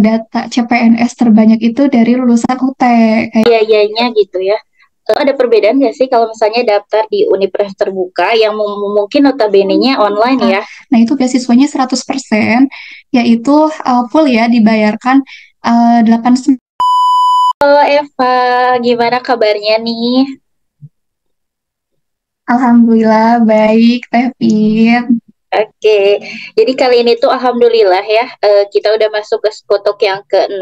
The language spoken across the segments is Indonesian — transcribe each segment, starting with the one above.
data CPNS terbanyak itu dari lulusan UT. Kayak Biayanya gitu ya. Ada perbedaan nggak sih kalau misalnya daftar di universitas terbuka yang mungkin notabene-nya online ya? nah itu beasiswanya 100%, yaitu full ya dibayarkan 8 Halo Eva, gimana kabarnya nih? Alhamdulillah baik, Teh Pin. Oke, jadi kali ini tuh alhamdulillah ya, kita udah masuk ke skotok yang ke-6,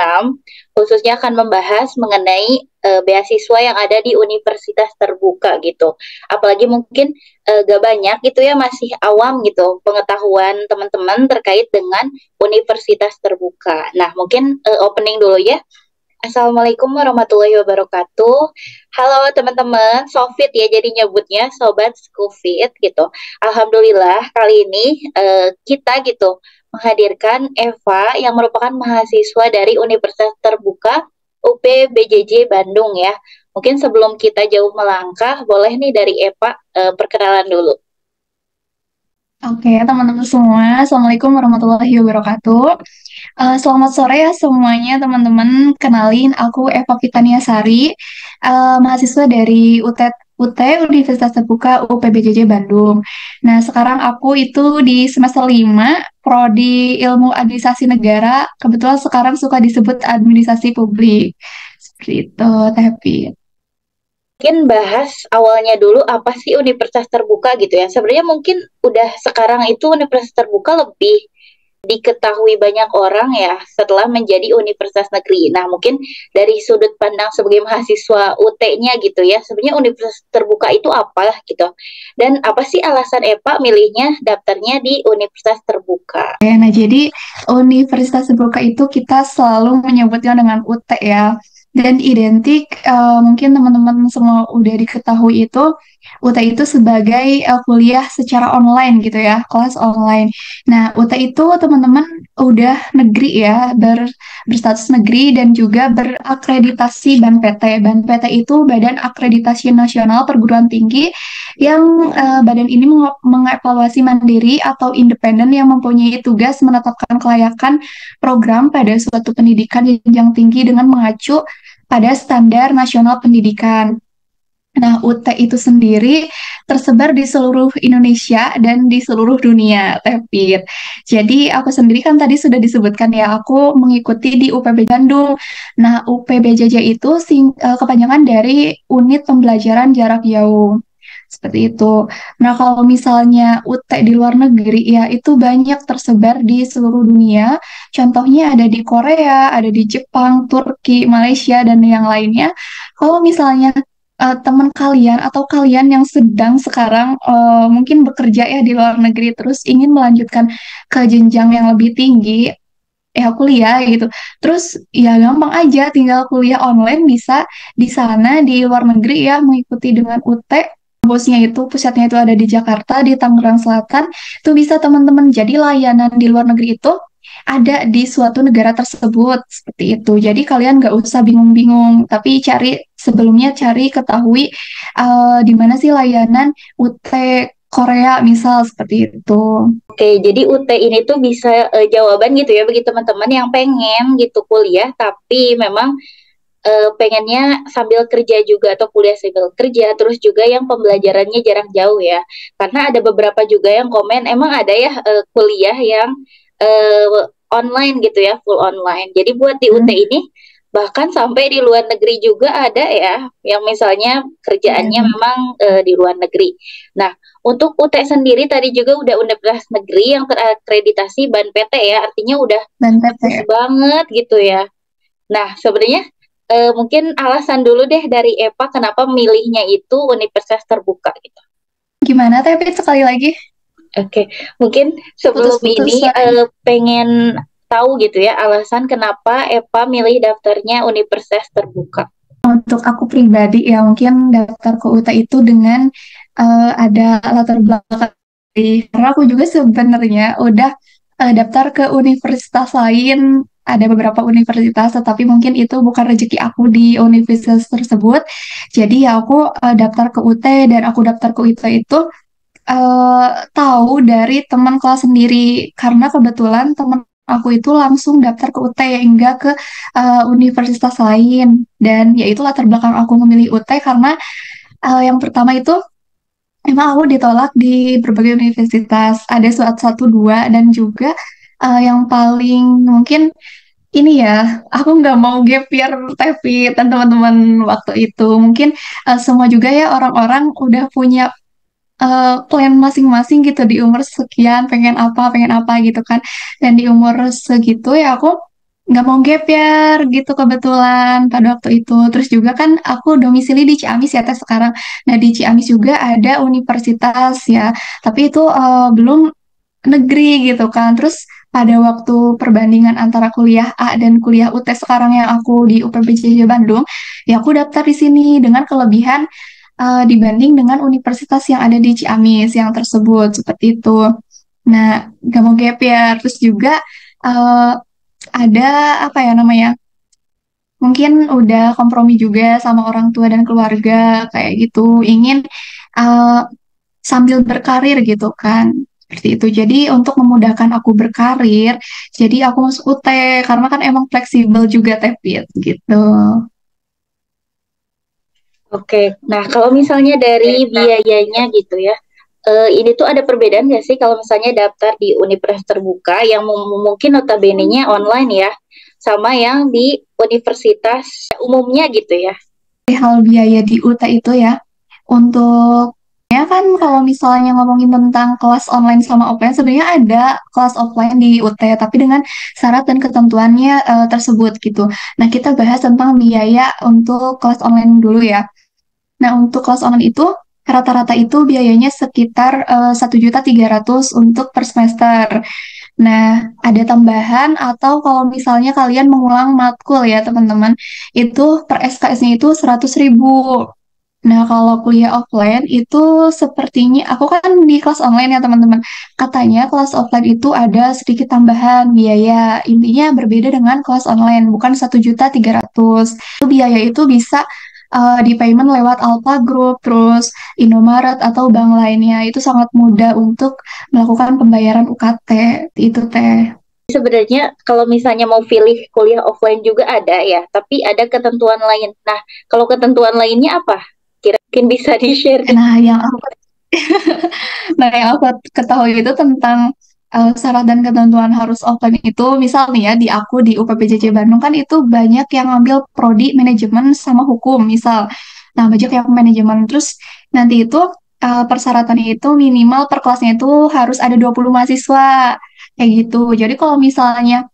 khususnya akan membahas mengenai beasiswa yang ada di universitas terbuka gitu. Apalagi mungkin gak banyak gitu ya, masih awam gitu pengetahuan teman-teman terkait dengan universitas terbuka. Nah, mungkin opening dulu ya. Assalamualaikum warahmatullahi wabarakatuh. Halo teman-teman, Sofit ya jadi nyebutnya Sobat Skufit gitu. Alhamdulillah kali ini kita gitu menghadirkan Eva yang merupakan mahasiswa dari Universitas Terbuka UPBJJ Bandung ya. Mungkin sebelum kita jauh melangkah, boleh nih dari Eva perkenalan dulu. Oke, teman-teman semua, Assalamualaikum warahmatullahi wabarakatuh. Selamat sore ya semuanya, teman-teman. Kenalin, aku Eva Fitania Sari, mahasiswa dari UT Universitas Terbuka UPBJJ Bandung. Nah, sekarang aku itu di semester 5, Prodi Ilmu Administrasi Negara. Kebetulan sekarang suka disebut administrasi publik. Seperti itu, Tapi. Mungkin bahas awalnya dulu apa sih universitas terbuka gitu ya. Sebenarnya mungkin udah sekarang itu universitas terbuka lebih diketahui banyak orang ya setelah menjadi universitas negeri. Nah, mungkin dari sudut pandang sebagai mahasiswa UT-nya gitu ya, sebenarnya universitas terbuka itu apa gitu. Dan apa sih alasan Epa milihnya daftarnya di universitas terbuka? Ya, nah, jadi Universitas Terbuka itu kita selalu menyebutnya dengan UT ya. Dan identik, mungkin teman-teman semua udah diketahui itu, UT itu sebagai kuliah secara online gitu ya, kelas online. Nah, UT itu teman-teman udah negeri ya, berstatus negeri dan juga berakreditasi BANPT. BANPT itu Badan Akreditasi Nasional Perguruan Tinggi yang badan ini mengevaluasi mandiri atau independen yang mempunyai tugas menetapkan kelayakan program pada suatu pendidikan jenjang tinggi dengan mengacu pada standar nasional pendidikan. Nah, UT itu sendiri tersebar di seluruh Indonesia dan di seluruh dunia, Tepit. Jadi, aku sendiri kan tadi sudah disebutkan ya, aku mengikuti di UPB Bandung. Nah, UPBJJ itu kepanjangan dari Unit Pembelajaran Jarak Jauh. Seperti itu. Nah, kalau misalnya UT di luar negeri, ya itu banyak tersebar di seluruh dunia. Contohnya ada di Korea, ada di Jepang, Turki, Malaysia, dan yang lainnya. Kalau misalnya teman kalian atau kalian yang sedang sekarang mungkin bekerja ya di luar negeri, terus ingin melanjutkan ke jenjang yang lebih tinggi, ya kuliah gitu. Terus ya gampang aja, tinggal kuliah online bisa di sana di luar negeri ya mengikuti dengan UT. Kampusnya itu pusatnya itu ada di Jakarta, di Tangerang Selatan. Itu bisa teman-teman jadi layanan di luar negeri itu ada di suatu negara tersebut seperti itu. Jadi kalian nggak usah bingung-bingung, tapi cari ketahui di mana sih layanan UT Korea misal seperti itu. Oke, jadi UT ini tuh bisa jawaban gitu ya bagi teman-teman yang pengen gitu kuliah tapi memang pengennya sambil kerja juga atau kuliah sambil kerja, terus juga yang pembelajarannya jarak jauh ya. Karena ada beberapa juga yang komen emang ada ya kuliah yang online gitu ya, full online. Jadi buat di UT Hmm, ini bahkan sampai di luar negeri juga ada ya, yang misalnya iya, kerjaannya memang di luar negeri. Nah, untuk UT sendiri tadi juga udah universitas negeri yang terakreditasi BANPT ya, artinya udah dan bagus PT. banget gitu ya. Nah, sebenarnya mungkin alasan dulu deh dari Eva kenapa milihnya itu universitas terbuka gitu. Gimana tapi sekali lagi Oke, mungkin sebelum putus-putus ini suaranya. pengen tahu gitu ya alasan kenapa Eva milih daftarnya universitas terbuka. Untuk aku pribadi ya mungkin daftar ke UT itu dengan ada latar belakang karena aku juga sebenarnya udah daftar ke universitas lain, ada beberapa universitas tetapi mungkin itu bukan rezeki aku di universitas tersebut. Jadi ya aku daftar ke UT dan aku daftar ke UT itu tahu dari teman kelas sendiri karena kebetulan teman aku itu langsung daftar ke UT, enggak ke universitas lain. Dan ya itu latar belakang aku memilih UT karena yang pertama itu emang aku ditolak di berbagai universitas, ada satu dua, dan juga yang paling mungkin ini ya, aku nggak mau gap year tapi dan teman-teman waktu itu mungkin semua juga ya orang-orang udah punya plan masing-masing gitu di umur sekian pengen apa gitu kan, dan di umur segitu ya aku nggak mau gap year gitu kebetulan pada waktu itu. Terus juga kan aku domisili di Ciamis ya teh sekarang. Nah di Ciamis juga ada universitas ya, tapi itu belum negeri gitu kan. Terus pada waktu perbandingan antara kuliah A dan kuliah UT sekarang yang aku di UPBJJ Bandung, ya aku daftar di sini dengan kelebihan dibanding dengan universitas yang ada di Ciamis yang tersebut seperti itu. Nah, gak mau gap ya. Terus juga eh, ada apa ya namanya? Mungkin udah kompromi juga sama orang tua dan keluarga kayak gitu. Ingin eh, sambil berkarir gitu kan. Seperti itu. Jadi untuk memudahkan aku berkarir, jadi aku masuk UT karena kan emang fleksibel juga Teh Pit, gitu. Oke, nah kalau misalnya dari biayanya gitu ya, ini tuh ada perbedaan nggak sih kalau misalnya daftar di universitas terbuka yang mungkin notabene-nya online ya, sama yang di universitas umumnya gitu ya? Hal biaya di UT itu ya, untuk ya kan kalau misalnya ngomongin tentang kelas online sama offline, sebenarnya ada kelas offline di UT, tapi dengan syarat dan ketentuannya tersebut gitu. Nah, kita bahas tentang biaya untuk kelas online dulu ya. Nah, untuk kelas online itu rata-rata itu biayanya sekitar 1.300.000 untuk per semester. Nah, ada tambahan atau kalau misalnya kalian mengulang matkul ya teman-teman, itu per SKS-nya itu 100.000. Nah, kalau kuliah offline itu sepertinya, aku kan di kelas online ya teman-teman. Katanya kelas offline itu ada sedikit tambahan biaya. Intinya berbeda dengan kelas online, bukan 1.300.000. Itu biaya itu bisa di payment lewat Alpha Group, terus Indomaret atau bank lainnya. Itu sangat mudah untuk melakukan pembayaran UKT. Itu teh. Sebenarnya kalau misalnya mau pilih kuliah offline juga ada ya, tapi ada ketentuan lain. Nah, kalau ketentuan lainnya apa? Kira mungkin bisa di-share. Nah, yang aku Nah, yang aku ketahui itu tentang syarat dan ketentuan harus offline itu, misal nih ya, di aku di UPPJJ Bandung kan itu banyak yang ngambil prodi manajemen sama hukum, misal. Nah, banyak yang manajemen. Terus nanti itu persyaratannya itu minimal per kelasnya itu harus ada 20 mahasiswa, kayak gitu. Jadi kalau misalnya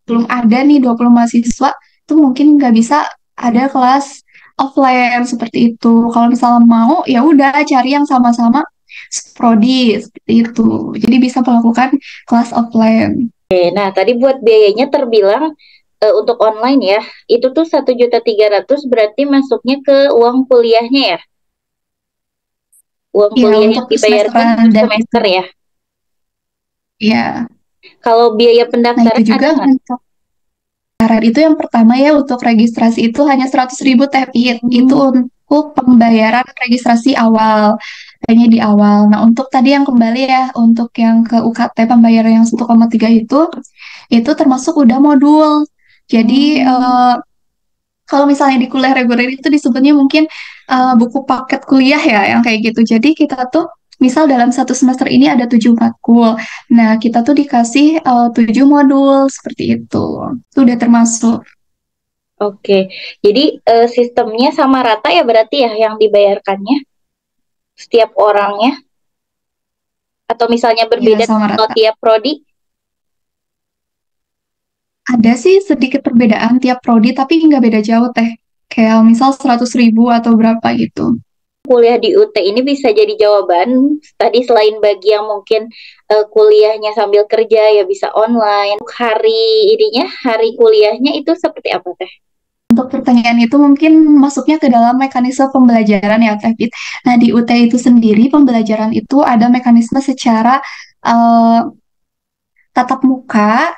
belum ada nih 20 mahasiswa, itu mungkin nggak bisa ada kelas offline seperti itu. Kalau misalnya mau, ya udah cari yang sama-sama prodi seperti itu. Jadi bisa melakukan kelas offline. Nah, tadi buat biayanya terbilang untuk online ya, itu tuh 1.300.000 berarti masuknya ke uang kuliahnya ya? Uang Ya kuliah untuk yang dibayarkan semesteran per dan itu, semester ya. ya. Kalau biaya Nah itu pendaftaran juga ada nggak? untuk syarat itu yang pertama ya untuk registrasi itu hanya 100.000 TPI. Itu untuk pembayaran registrasi awal. Hanya di awal. Nah untuk tadi yang kembali ya, untuk yang ke UKT pembayaran yang 1,3 itu termasuk udah modul. Jadi kalau misalnya di kuliah reguler itu disebutnya mungkin buku paket kuliah ya, yang kayak gitu. Jadi kita tuh, misal dalam satu semester ini ada 7 matkul. Nah, kita tuh dikasih 7 modul, seperti itu. Itu udah termasuk. Oke, jadi sistemnya sama rata ya berarti ya yang dibayarkannya setiap orangnya, atau misalnya Ya, berbeda sama kalau rata. tiap prodi? Ada sih sedikit perbedaan tiap prodi, tapi nggak beda jauh teh. Kayak misal 100.000 atau berapa gitu. Kuliah di UT ini bisa jadi jawaban tadi selain bagi yang mungkin kuliahnya sambil kerja ya bisa online. Hari ininya, hari kuliahnya itu seperti apa teh? Untuk pertanyaan itu mungkin masuknya ke dalam mekanisme pembelajaran ya, Teh Pit. Nah, di UT itu sendiri pembelajaran itu ada mekanisme secara eh, tatap muka,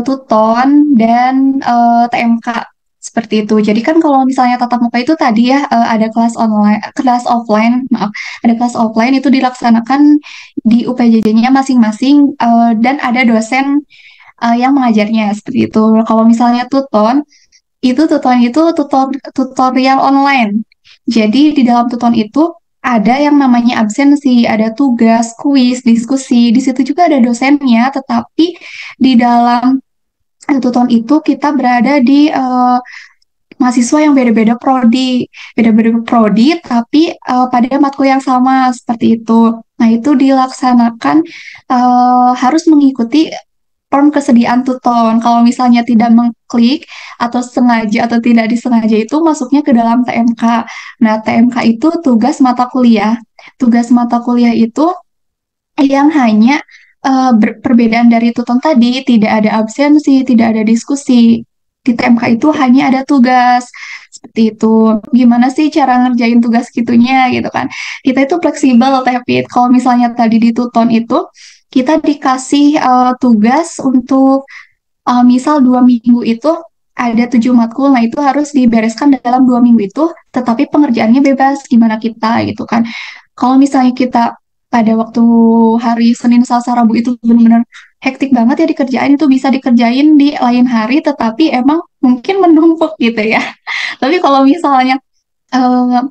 tuton, dan TMK. seperti itu. Jadi kan kalau misalnya tatap muka itu tadi ya ada kelas online, kelas offline, maaf, ada kelas offline itu dilaksanakan di UPJJ-nya masing-masing dan ada dosen yang mengajarnya seperti itu. Kalau misalnya tuton itu tutorial online. Jadi di dalam tuton itu ada yang namanya absensi, ada tugas, kuis, diskusi. Di situ juga ada dosennya, tetapi di dalam tuton itu kita berada di mahasiswa yang beda-beda prodi, tapi pada matkul yang sama seperti itu. Nah, itu dilaksanakan harus mengikuti form kesediaan tuton. Kalau misalnya tidak mengklik atau sengaja atau tidak disengaja itu masuknya ke dalam TMK. Nah, TMK itu tugas mata kuliah. Tugas mata kuliah itu yang hanya perbedaan dari tuton tadi, tidak ada absensi, tidak ada diskusi. Di TMK itu hanya ada tugas. Seperti itu. Gimana sih cara ngerjain tugas gitunya gitu kan. Kita itu fleksibel, tapi kalau misalnya tadi di tuton itu, kita dikasih tugas untuk misal 2 minggu itu ada 7 matkul, nah itu harus dibereskan dalam 2 minggu itu, tetapi pengerjaannya bebas gimana kita gitu kan. Kalau misalnya kita pada waktu hari Senin, Selasa, Rabu itu benar-benar hektik banget ya dikerjain, itu bisa dikerjain di lain hari, tetapi emang mungkin menumpuk gitu ya. Tapi kalau misalnya eh,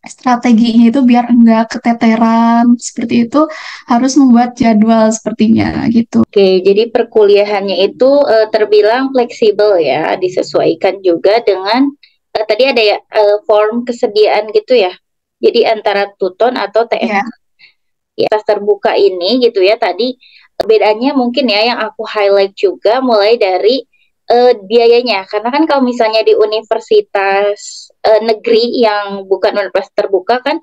strateginya itu biar enggak keteteran seperti itu harus membuat jadwal sepertinya gitu. Oke, jadi perkuliahannya itu terbilang fleksibel ya, disesuaikan juga dengan tadi ada ya form kesediaan gitu ya. Jadi antara tuton atau Ya, TMK ya, kelas terbuka ini gitu ya. Tadi bedanya mungkin ya yang aku highlight juga mulai dari biayanya. Karena kan kalau misalnya di universitas negeri yang bukan universitas terbuka kan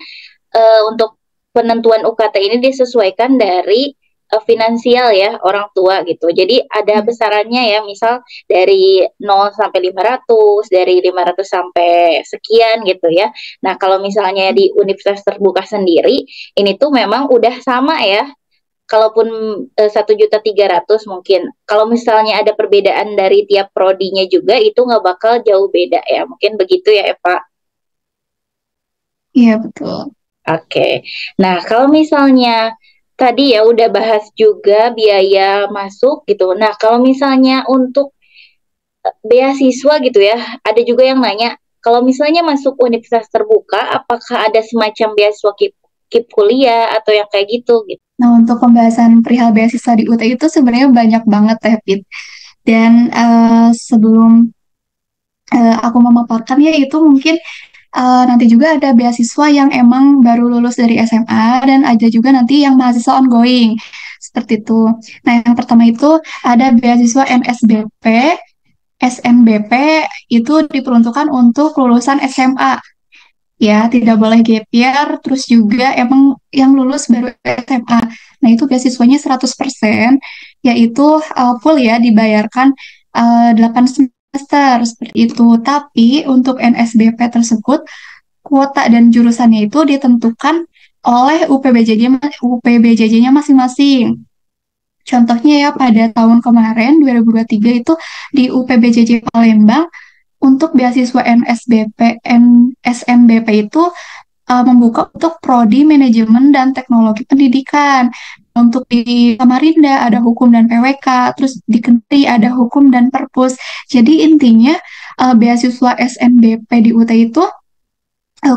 untuk penentuan UKT ini disesuaikan dari finansial ya orang tua gitu. Jadi ada besarannya ya, misal dari 0 sampai 500, dari 500 sampai sekian gitu ya. Nah, kalau misalnya di universitas terbuka sendiri, ini tuh memang udah sama ya. Kalaupun 1.300.000 mungkin. Kalau misalnya ada perbedaan dari tiap prodinya juga, itu nggak bakal jauh beda ya. Mungkin begitu ya, Eva. iya betul. Oke. Nah, kalau misalnya tadi ya udah bahas juga biaya masuk gitu. Nah, kalau misalnya untuk beasiswa gitu ya, ada juga yang nanya, kalau misalnya masuk universitas terbuka, apakah ada semacam beasiswa KIP kuliah atau yang kayak gitu gitu. Nah, untuk pembahasan perihal beasiswa di UT itu sebenarnya banyak banget ya, Pit. Dan sebelum aku memaparkan ya itu mungkin nanti juga ada beasiswa yang emang baru lulus dari SMA dan ada juga nanti yang mahasiswa ongoing. Seperti itu. Nah, yang pertama itu ada beasiswa NSBP. SNBP itu diperuntukkan untuk lulusan SMA. Ya, tidak boleh gap year, terus juga emang yang lulus baru SMA. Nah, itu beasiswanya 100%, yaitu full ya, dibayarkan 8 semester, seperti itu. Tapi untuk NSBP tersebut, kuota dan jurusannya itu ditentukan oleh UPBJJ-nya masing-masing. Contohnya ya, pada tahun kemarin, 2023 itu di UPBJJ Palembang, untuk beasiswa SNBP itu membuka untuk prodi manajemen dan teknologi pendidikan. Untuk di Samarinda ada hukum dan PWK, terus di Kendari ada hukum dan perpus. Jadi intinya beasiswa SNBP di UT itu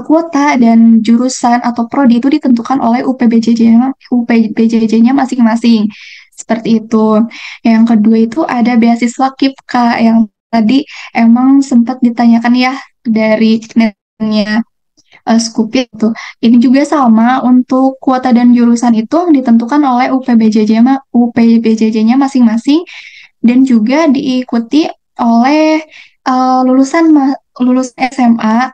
kuota dan jurusan atau prodi itu ditentukan oleh UPBJJ-nya masing-masing. Seperti itu. Yang kedua itu ada beasiswa KIPK yang tadi emang sempat ditanyakan ya dari netnya Skupit itu. Ini juga sama untuk kuota dan jurusan itu ditentukan oleh UPBJJ-nya masing-masing dan juga diikuti oleh lulus SMA,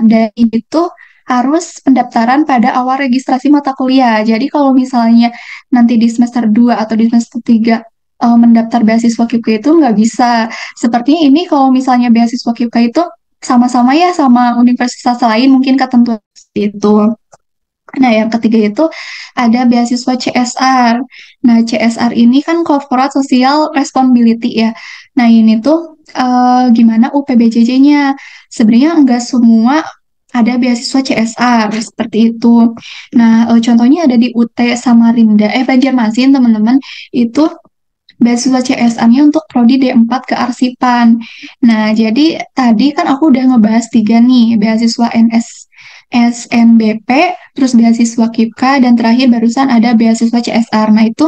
dan itu harus pendaftaran pada awal registrasi mata kuliah. Jadi kalau misalnya nanti di semester 2 atau di semester 3 mendaftar beasiswa KIPK itu nggak bisa. Sepertinya ini kalau misalnya beasiswa KIPK itu sama-sama ya sama universitas lain mungkin ketentuan seperti itu. Nah, yang ketiga itu ada beasiswa CSR. Nah, CSR ini kan Corporate Social Responsibility ya. Nah, ini tuh gimana UPBJJ-nya? Sebenarnya enggak semua ada beasiswa CSR seperti itu. Nah, contohnya ada di UT Samarinda, Banjarmasin teman-teman. Itu beasiswa CSR-nya untuk prodi D4 kearsipan. Nah, jadi tadi kan aku udah ngebahas tiga nih, beasiswa SNBP, terus beasiswa KIPKA, dan terakhir barusan ada beasiswa CSR. Nah, itu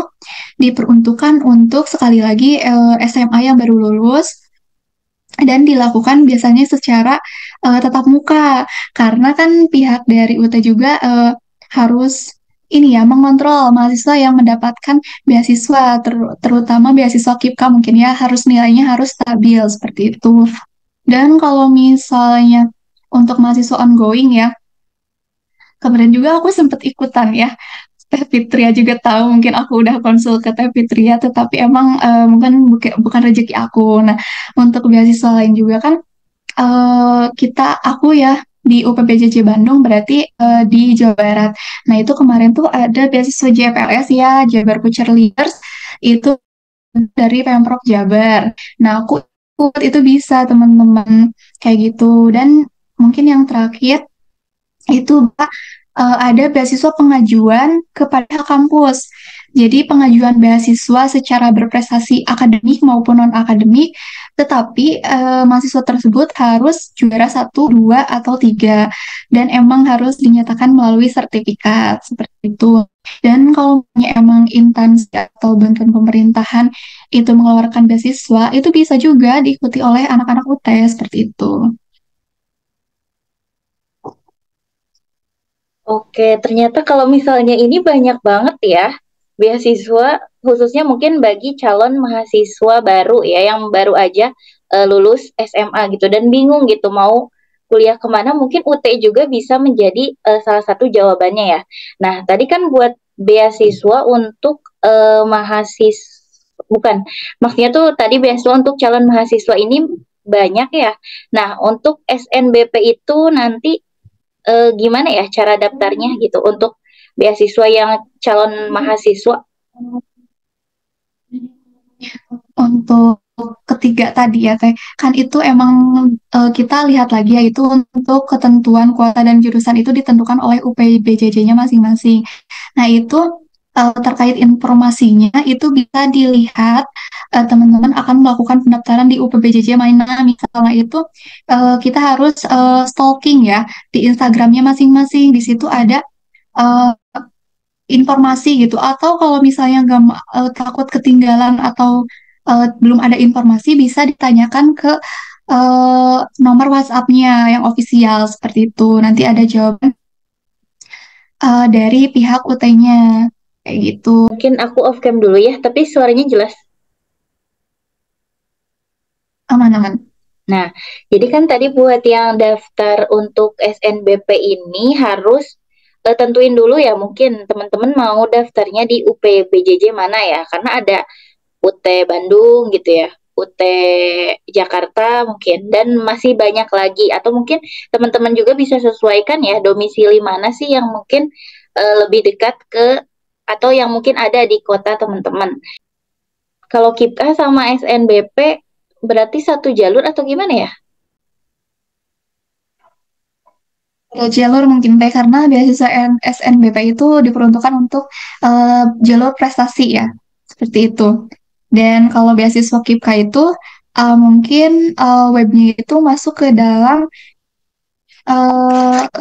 diperuntukkan untuk sekali lagi SMA yang baru lulus dan dilakukan biasanya secara tatap muka karena kan pihak dari UT juga harus ini ya mengontrol mahasiswa yang mendapatkan beasiswa terutama beasiswa KIPKA mungkin ya harus nilainya harus stabil seperti itu. Dan kalau misalnya untuk mahasiswa ongoing ya, kemarin juga aku sempat ikutan ya. Teh Fitria juga tahu mungkin aku udah konsul ke Teh Fitria tetapi emang mungkin bukan rezeki aku. Nah, untuk beasiswa lain juga kan aku ya di UPBJJ Bandung berarti di Jawa Barat. Nah, itu kemarin tuh ada beasiswa JPLS ya, Jabar Future Leaders itu dari Pemprov Jabar. Nah, aku ikut itu bisa teman-teman kayak gitu. Dan mungkin yang terakhir itu ada beasiswa pengajuan kepada kampus. Jadi pengajuan beasiswa secara berprestasi akademik maupun non-akademik, tetapi mahasiswa tersebut harus juara satu, dua, atau tiga, dan emang harus dinyatakan melalui sertifikat seperti itu. Dan kalau emang instansi atau bantuan pemerintahan itu mengeluarkan beasiswa, itu bisa juga diikuti oleh anak-anak UT seperti itu. Oke, ternyata kalau misalnya ini banyak banget ya beasiswa khususnya mungkin bagi calon mahasiswa baru ya yang baru aja lulus SMA gitu dan bingung gitu mau kuliah kemana mungkin UT juga bisa menjadi salah satu jawabannya ya. Nah, tadi kan buat beasiswa untuk mahasiswa bukan maksudnya tuh tadi beasiswa untuk calon mahasiswa ini banyak ya. Nah, untuk SNBP itu nanti gimana ya cara daftarnya gitu untuk beasiswa yang calon mahasiswa. Untuk ketiga tadi ya Teh, kan itu emang kita lihat lagi ya itu untuk ketentuan kuota dan jurusan itu ditentukan oleh UPBJJ-nya masing-masing. Nah itu terkait informasinya itu bisa dilihat teman-teman akan melakukan pendaftaran di UPBJJ mana misalnya itu kita harus stalking ya di Instagramnya masing-masing. Di situ ada eh, informasi gitu atau kalau misalnya nggak takut ketinggalan atau belum ada informasi bisa ditanyakan ke nomor WhatsApp-nya yang ofisial seperti itu nanti ada jawaban dari pihak UT-nya kayak gitu Mungkin aku off cam dulu ya, tapi suaranya jelas. aman-aman. Nah, jadi kan tadi buat yang daftar untuk SNBP ini harus tentuin dulu ya mungkin teman-teman mau daftarnya di UPBJJ mana ya, karena ada UT Bandung gitu ya, UT Jakarta mungkin, dan masih banyak lagi. Atau mungkin teman-teman juga bisa sesuaikan ya domisili mana sih yang mungkin lebih dekat ke atau yang mungkin ada di kota teman-teman. Kalau KIPKA sama SNBP berarti satu jalur atau gimana ya? Ada jalur mungkin teh karena beasiswa SNBP itu diperuntukkan untuk jalur prestasi ya seperti itu. Dan kalau beasiswa KIPKA itu mungkin webnya itu masuk ke dalam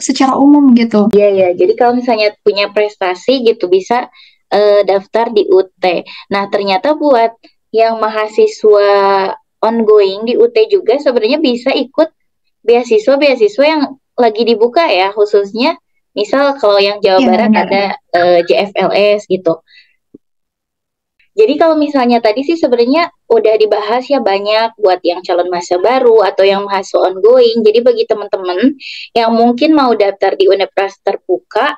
secara umum gitu. Iya ya, jadi kalau misalnya punya prestasi gitu bisa daftar di UT. Nah, ternyata buat yang mahasiswa ongoing di UT juga sebenarnya bisa ikut beasiswa-beasiswa yang lagi dibuka ya, khususnya misal kalau yang Jawa Iya Barat benar. ada JFLS gitu. Jadi kalau misalnya tadi sih sebenarnya udah dibahas ya banyak buat yang calon mahasiswa baru atau yang mahasiswa ongoing. Jadi bagi teman-teman yang mungkin mau daftar di universitas terbuka,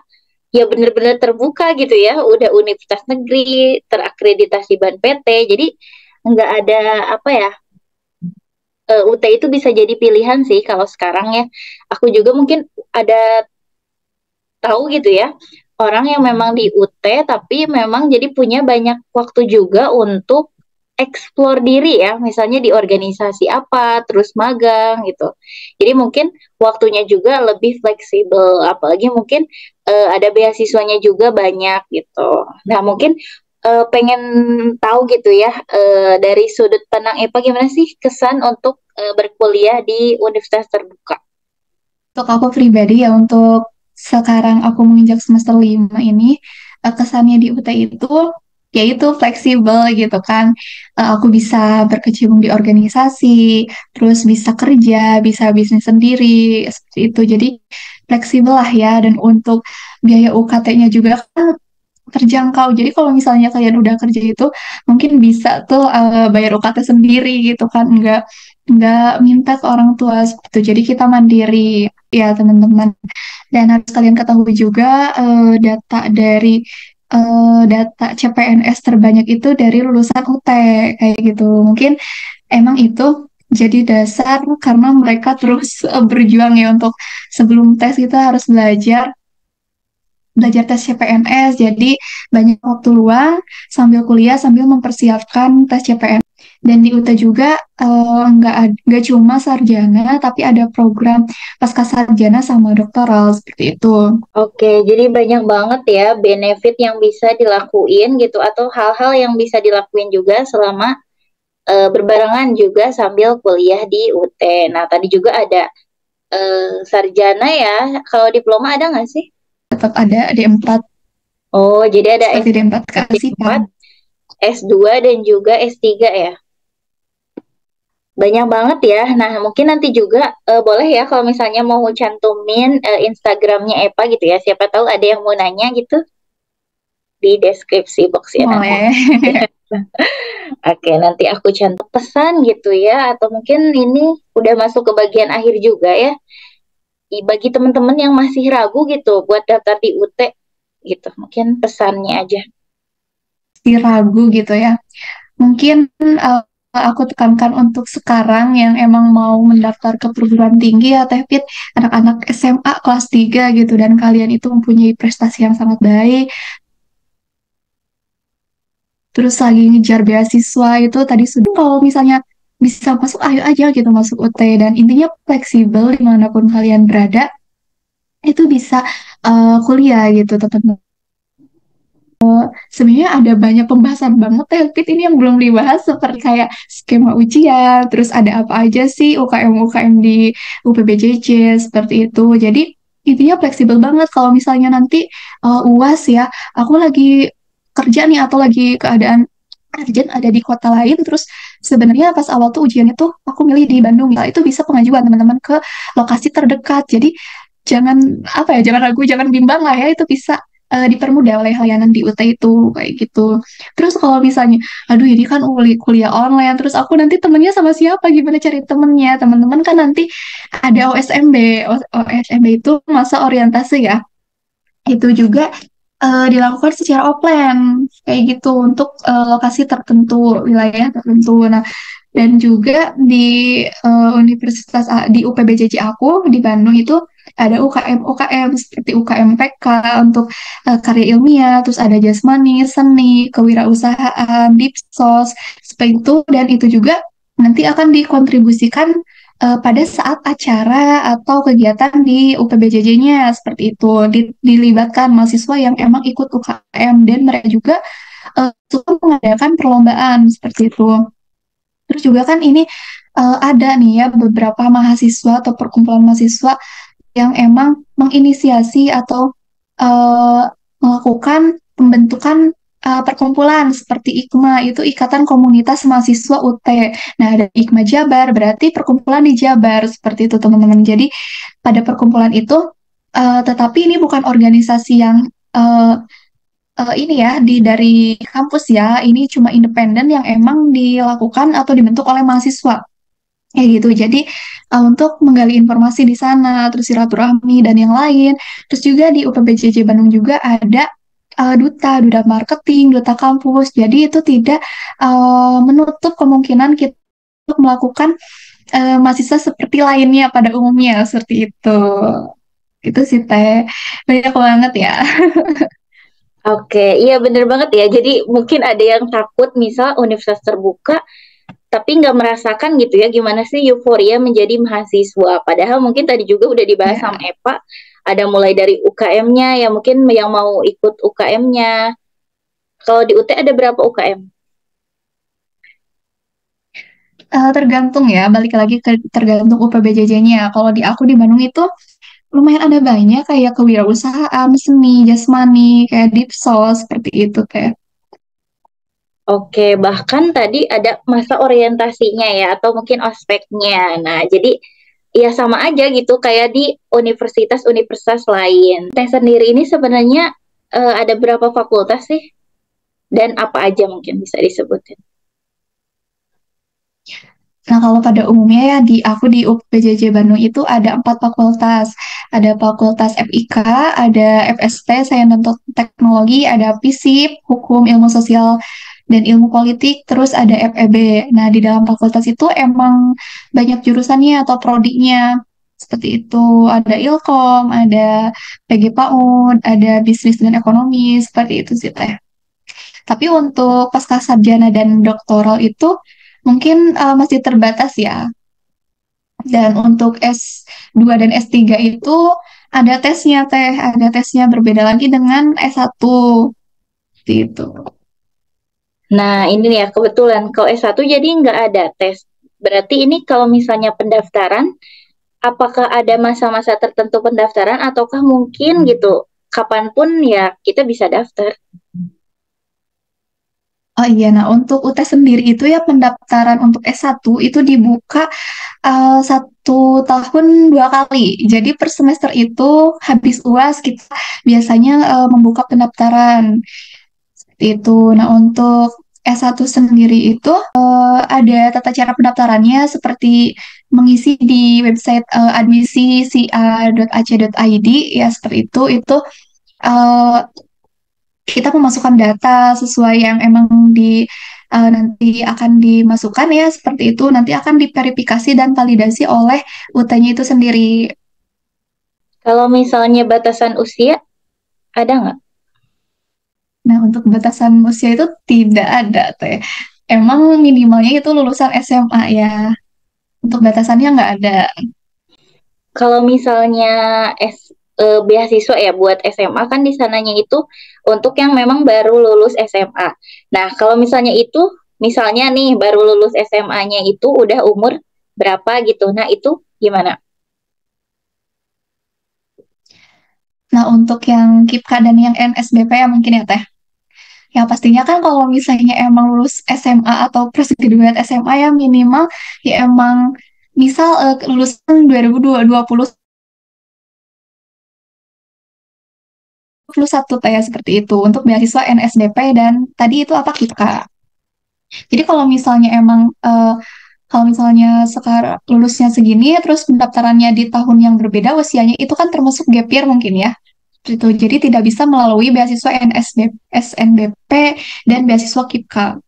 ya benar-benar terbuka gitu ya, udah universitas negeri, terakreditasi BAN PT. Jadi nggak ada apa ya, UT itu bisa jadi pilihan sih kalau sekarang ya. Aku juga mungkin ada tahu gitu ya, orang yang memang di UT tapi memang jadi punya banyak waktu juga untuk explore diri ya, misalnya di organisasi apa, terus magang gitu. Jadi mungkin waktunya juga lebih fleksibel, apalagi mungkin ada beasiswanya juga banyak gitu. Nah mungkin pengen tahu gitu ya, dari sudut pandang Epa gimana sih kesan untuk berkuliah di universitas terbuka? Untuk aku pribadi ya, untuk sekarang aku menginjak semester 5 ini, kesannya di UT itu yaitu fleksibel gitu kan. Aku bisa berkecimpung di organisasi, terus bisa kerja, bisa bisnis sendiri, seperti itu. Jadi fleksibel lah ya, dan untuk biaya UKT-nya juga kan terjangkau. Jadi kalau misalnya kalian udah kerja itu mungkin bisa tuh bayar UKT sendiri gitu kan, nggak minta ke orang tua seperti itu. Jadi kita mandiri ya teman-teman. Dan harus kalian ketahui juga data CPNS terbanyak itu dari lulusan UT kayak gitu. Mungkin emang itu jadi dasar karena mereka terus berjuang ya untuk sebelum tes kita harus belajar tes CPNS, jadi banyak waktu luang sambil kuliah sambil mempersiapkan tes CPNS. Dan di UT juga nggak cuma sarjana, tapi ada program pasca sarjana sama doktoral seperti itu. Oke, jadi banyak banget ya benefit yang bisa dilakuin gitu atau hal-hal yang bisa dilakuin juga selama berbarengan juga sambil kuliah di UT. Nah, tadi juga ada sarjana ya. Kalau diploma ada nggak sih? Tetap ada D4, Oh, jadi ada seperti D4 keasikan. S4, S2 dan juga S3 ya. Banyak banget ya. Nah, mungkin nanti juga boleh ya kalau misalnya mau cantumin Instagramnya Epa gitu ya. Siapa tahu ada yang mau nanya gitu di deskripsi box ya nanti. Boleh. Oke, nanti aku cantum pesan gitu ya. Atau mungkin ini udah masuk ke bagian akhir juga ya. Bagi teman-teman yang masih ragu gitu buat daftar di UT gitu. Mungkin pesannya aja. Si ragu gitu ya. Mungkin aku tekankan untuk sekarang yang emang mau mendaftar ke perguruan tinggi ya Teh Pit, anak-anak SMA kelas 3 gitu, dan kalian itu mempunyai prestasi yang sangat baik, terus lagi ngejar beasiswa itu tadi sudah, kalau misalnya bisa masuk ayo aja gitu masuk UT, dan intinya fleksibel dimanapun kalian berada itu bisa kuliah gitu tetap. Sebenarnya ada banyak pembahasan banget ya, Pit, ini yang belum dibahas seperti kayak skema ujian, terus ada apa aja sih UKM-UKM di UPBJJ seperti itu. Jadi intinya fleksibel banget kalau misalnya nanti UAS ya, aku lagi kerja nih atau lagi keadaan urgent ada di kota lain, terus sebenarnya pas awal tuh ujian itu aku milih di Bandung, nah itu bisa pengajuan teman-teman ke lokasi terdekat. Jadi jangan apa ya, jangan ragu, jangan bimbang lah ya, itu bisa dipermudah oleh layanan di UT itu kayak gitu. Terus kalau misalnya, aduh ini kan kuliah online, terus aku nanti temennya sama siapa? Gimana cari temennya? Teman-teman kan nanti ada OSMB, OSMB itu masa orientasi ya. Itu juga dilakukan secara offline kayak gitu untuk lokasi tertentu, wilayah tertentu. Nah, dan juga di Universitas di UPBJJ aku di Bandung itu ada UKM seperti UKM PK untuk karya ilmiah, terus ada jasmani, seni, kewirausahaan, dipsos, seperti itu, dan itu juga nanti akan dikontribusikan pada saat acara atau kegiatan di UPBJJ-nya seperti itu. Dilibatkan mahasiswa yang emang ikut UKM, dan mereka juga suka mengadakan perlombaan seperti itu. Terus juga kan ini ada nih ya beberapa mahasiswa atau perkumpulan mahasiswa yang emang menginisiasi atau uh, melakukan pembentukan perkumpulan seperti IKMA, itu Ikatan Komunitas Mahasiswa UT. Nah, ada IKMA Jabar, berarti perkumpulan di Jabar, seperti itu teman-teman. Jadi pada perkumpulan itu, tetapi ini bukan organisasi yang uh, ini ya dari kampus ya, ini cuma independen yang emang dilakukan atau dibentuk oleh mahasiswa. Ya gitu. Jadi untuk menggali informasi di sana, terus silaturahmi dan yang lain. Terus juga di UPBJJ Bandung juga ada duta marketing, duta kampus. Jadi itu tidak menutup kemungkinan kita untuk melakukan mahasiswa seperti lainnya pada umumnya seperti itu. Itu sih Teh, banyak banget ya. Oke, iya bener banget ya. Jadi mungkin ada yang takut misal universitas terbuka, tapi nggak merasakan gitu ya gimana sih euforia menjadi mahasiswa. Padahal mungkin tadi juga udah dibahas sama Ya. Eva, ada mulai dari UKM-nya, ya mungkin yang mau ikut UKM-nya. Kalau di UT ada berapa UKM? Tergantung ya, balik lagi ke tergantung UPBJJ-nya. Kalau di aku di Bandung itu lumayan ada banyak kayak kewirausahaan, seni, jasmani, kayak Dipsos, seperti itu Teh. Oke, bahkan tadi ada masa orientasinya ya, atau mungkin ospeknya. Nah, jadi ya sama aja gitu kayak di universitas-universitas lain. Teh sendiri ini sebenarnya ada berapa fakultas sih? Dan apa aja mungkin bisa disebutin? Nah, kalau pada umumnya ya di aku di UPJJ Bandung itu ada 4 fakultas. Ada Fakultas FIK, ada FST, Sains dan Teknologi, ada FISIP, Hukum, Ilmu Sosial, dan Ilmu Politik, terus ada FEB. Nah, di dalam fakultas itu emang banyak jurusannya atau prodinya. Seperti itu, ada Ilkom, ada PG PAUD, ada Bisnis dan Ekonomi, seperti itu sih, Teh. Tapi untuk pascasarjana dan doktoral itu mungkin masih terbatas ya. Dan untuk S2 dan S3 itu ada tesnya teh, ada tesnya berbeda lagi dengan S1 gitu. Nah, ini nih ya kebetulan kalau S1 jadi nggak ada tes. Berarti ini kalau misalnya pendaftaran, apakah ada masa-masa tertentu pendaftaran ataukah mungkin gitu kapanpun ya kita bisa daftar? Oh iya, nah untuk UT sendiri itu ya pendaftaran untuk S1 itu dibuka 1 tahun 2 kali. Jadi per semester itu habis UAS kita biasanya membuka pendaftaran. Seperti itu. Nah, untuk S1 sendiri itu ada tata cara pendaftarannya seperti mengisi di website admisi.ca.ac.id ya seperti itu. Itu eh, kita memasukkan data sesuai yang emang nanti akan dimasukkan ya seperti itu. Nanti akan diverifikasi dan validasi oleh UT-nya itu sendiri. Kalau misalnya batasan usia, ada nggak? Nah, untuk batasan usia itu tidak ada, Teh. Emang minimalnya itu lulusan SMA ya. Untuk batasannya nggak ada. Kalau misalnya beasiswa ya buat SMA kan di sananya itu untuk yang memang baru lulus SMA. Nah, kalau misalnya itu, misalnya nih baru lulus SMA-nya itu udah umur berapa gitu. Nah, itu gimana? Nah, untuk yang KIPKA dan yang NSBP ya mungkin ya Teh. Ya pastinya kan kalau misalnya emang lulus SMA atau fresh graduate SMA ya minimal ya emang misal lulusan 2021 Teh ya seperti itu untuk beasiswa NSBP dan tadi itu apa KIPKA. Jadi kalau misalnya sekarang lulusnya segini, terus pendaftarannya di tahun yang berbeda usianya, itu kan termasuk gap year mungkin ya. Gitu. Jadi tidak bisa melalui beasiswa SNBP dan beasiswa KIPKA.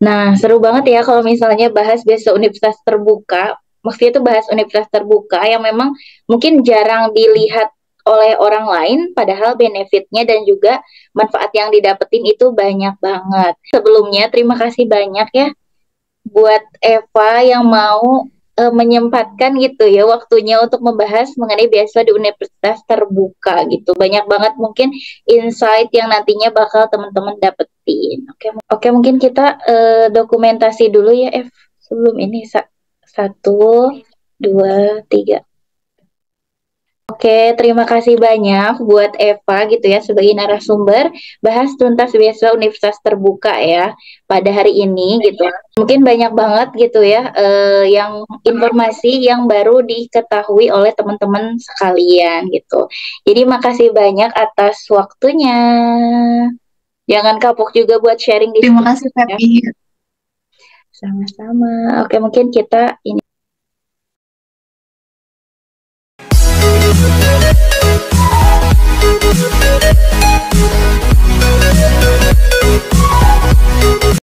Nah, seru banget ya kalau misalnya bahas besok universitas terbuka. Maksudnya itu bahas universitas terbuka yang memang mungkin jarang dilihat oleh orang lain, padahal benefitnya dan juga manfaat yang didapetin itu banyak banget. Sebelumnya, terima kasih banyak ya buat Eva yang mau menyempatkan gitu ya waktunya untuk membahas mengenai beasiswa di universitas terbuka gitu. Banyak banget mungkin insight yang nantinya bakal teman-teman dapetin. Oke, oke mungkin kita dokumentasi dulu ya, sebelum ini satu, dua, tiga. Oke, terima kasih banyak buat Eva gitu ya sebagai narasumber bahas tuntas beasiswa Universitas Terbuka ya pada hari ini gitu. Mungkin banyak banget gitu ya yang informasi yang baru diketahui oleh teman-teman sekalian gitu. Jadi makasih banyak atas waktunya. Jangan kapok juga buat sharing Terima diskusi kasih, ya. Pepi. Sama-sama. Oke, mungkin kita ini